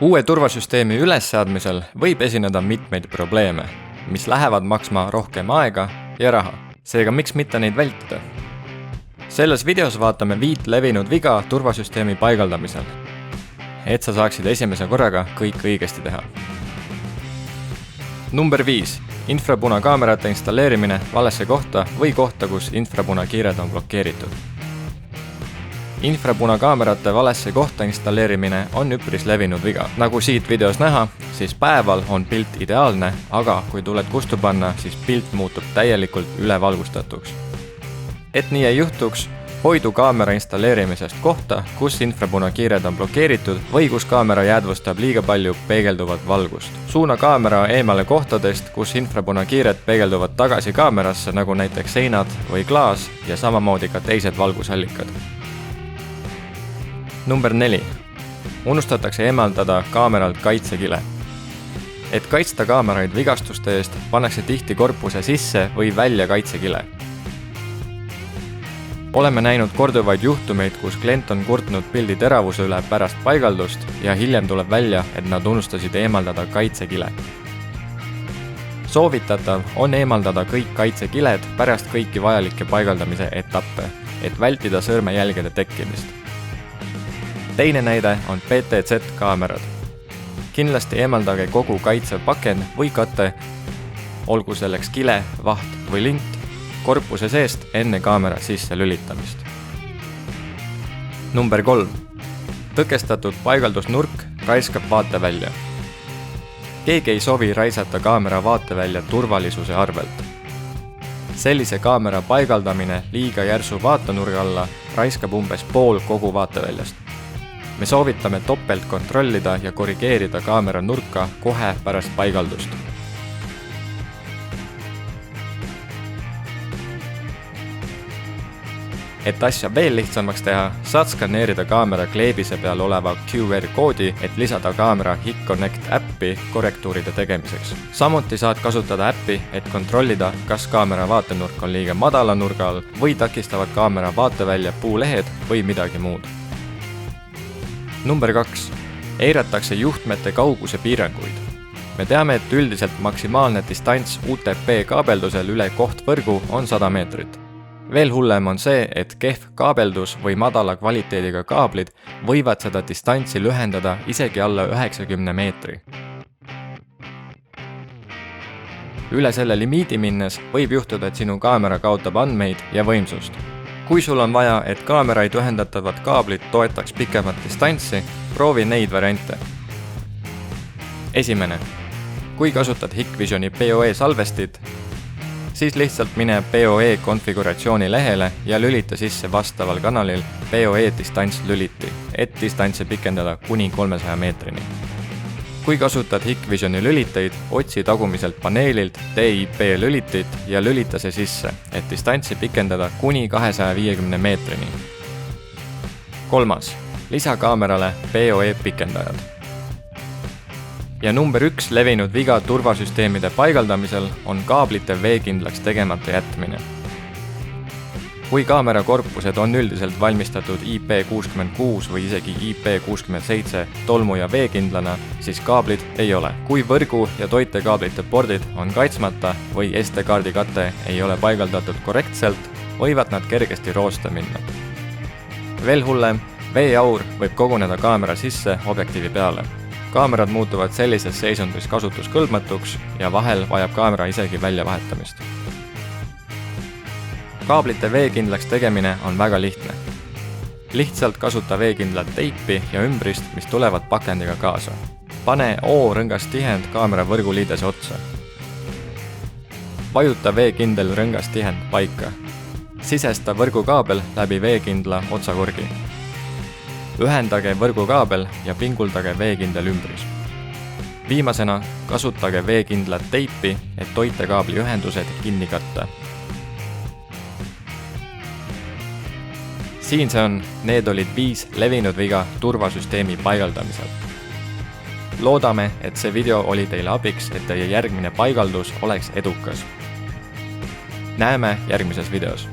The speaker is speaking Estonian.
Uue turvasüsteemi ülesseadmisel võib esineda mitmeid probleeme, mis lähevad maksma rohkem aega ja raha. Seega miks mitte neid vältida? Selles videos vaatame 5 levinud viga turvasüsteemi paigaldamisel, et sa saaksid esimese korraga kõik õigesti teha. Number 5. Infrapunakaamerate installeerimine valesse kohta või kohta, kus infrapunakiired on blokeeritud. Infrapunakaamerate valesse kohta installeerimine on üpris levinud viga. Nagu siit videos näha, siis päeval on pilt ideaalne, aga kui tuled kustu panna, siis pilt muutub täielikult ülevalgustatuks. Et nii ei juhtuks, hoidu kaamera installeerimisest kohta, kus infrapunakiired on blokeeritud või kus kaamera jäädvustab liiga palju peegelduvat valgust. Suuna kaamera eemale kohtadest, kus infrapunakiired peegelduvad tagasi kaamerasse, nagu näiteks seinad või klaas ja samamoodi ka teised valgusallikad. Number 4. Unustatakse eemaldada kaameralt kaitsekile. Et kaitsta kaameraid vigastuste eest, pannakse tihti korpuse sisse või välja kaitsekile. Oleme näinud korduvaid juhtumeid, kus klient on kurtnud pildi teravuse üle pärast paigaldust ja hiljem tuleb välja, et nad unustasid eemaldada kaitsekile. Soovitatav on eemaldada kõik kaitsekiled pärast kõiki vajalikke paigaldamise etappe, et vältida sõrmejälgede tekkimist. Teine näide on PTZ-kaamerad. Kindlasti eemaldage kogu kaitsev pakend või kate, olgu selleks kile, vaht või lint, korpuse seest enne kaamera sisse lülitamist. Number 3. Tõkestatud paigaldusnurk raiskab vaatevälja. Keegi ei soovi raisata kaamera vaatevälja turvalisuse arvelt. Sellise kaamera paigaldamine liiga järsu vaatenurga alla raiskab umbes pool kogu vaateväljast. Me soovitame topelt kontrollida ja korrigeerida kaamera nurka kohe pärast paigaldust. Et asja veel lihtsamaks teha, saad skaneerida kaamera kleebise peal oleva QR-koodi, et lisada kaamera HiConnect äppi korrektuuride tegemiseks. Samuti saad kasutada äppi, et kontrollida, kas kaamera vaatenurk on liiga madala nurga all või takistavad kaamera vaatevälja puulehed või midagi muud. Number 2. Eiratakse juhtmete kauguse piiranguid. Me teame, et üldiselt maksimaalne distants UTP kaabeldusel üle kohtvõrgu on 100 meetrit. Veel hullem on see, et kehv kaabeldus või madala kvaliteediga kaablid võivad seda distantsi lühendada isegi alla 90 meetri. Üle selle limiidi minnes võib juhtuda, et sinu kaamera kaotab andmeid ja võimsust. Kui sul on vaja, et kaameraid ühendatavad kaablid toetaks pikemat distantsi, proovi neid variante. Esimene. Kui kasutad Hikvisioni PoE salvestit, siis lihtsalt mine PoE konfiguratsiooni lehele ja lülita sisse vastaval kanalil PoE distantslüliti, et distantsi pikendada kuni 300 meetrini. Kui kasutad Hikvisioni lüliteid, otsi tagumiselt paneelilt DIP lülitit ja lülita see sisse, et distantsi pikendada kuni 250 meetrini. 3. Lisa kaamerale PoE pikendajad. Ja number 1 levinud viga turvasüsteemide paigaldamisel on kaablite veekindlaks tegemata jätmine. Kui kaamera korpused on üldiselt valmistatud IP66 või isegi IP67 tolmu- ja veekindlana, siis kaablid ei ole. Kui võrgu- ja toitekaablite pordid on kaitsmata või SD-kaardi kate ei ole paigaldatud korrektselt, võivad nad kergesti rooste minna. Veel hullem, veeaur võib koguneda kaamera sisse objektiivi peale. Kaamerad muutuvad sellises seisundis kasutuskõlbmatuks ja vahel vajab kaamera isegi väljavahetamist. Kaablite veekindlaks tegemine on väga lihtne. Lihtsalt kasuta veekindlat teipi ja ümbrist, mis tulevad pakendiga kaasa. Pane O-rõngas tihend kaamera võrguliidese otsa. Vajuta veekindel rõngas tihend paika. Sisesta võrgukaabel läbi veekindla otsakurgi. Ühendage võrgukaabel ja pinguldage veekindel ümbris. Viimasena kasutage veekindlat teipi, et toitekaabli ühendused kinni katta. Siin see on, need olid 5 levinud viga turvasüsteemi paigaldamisel. Loodame, et see video oli teile abiks, et teie järgmine paigaldus oleks edukas. Näeme järgmises videos.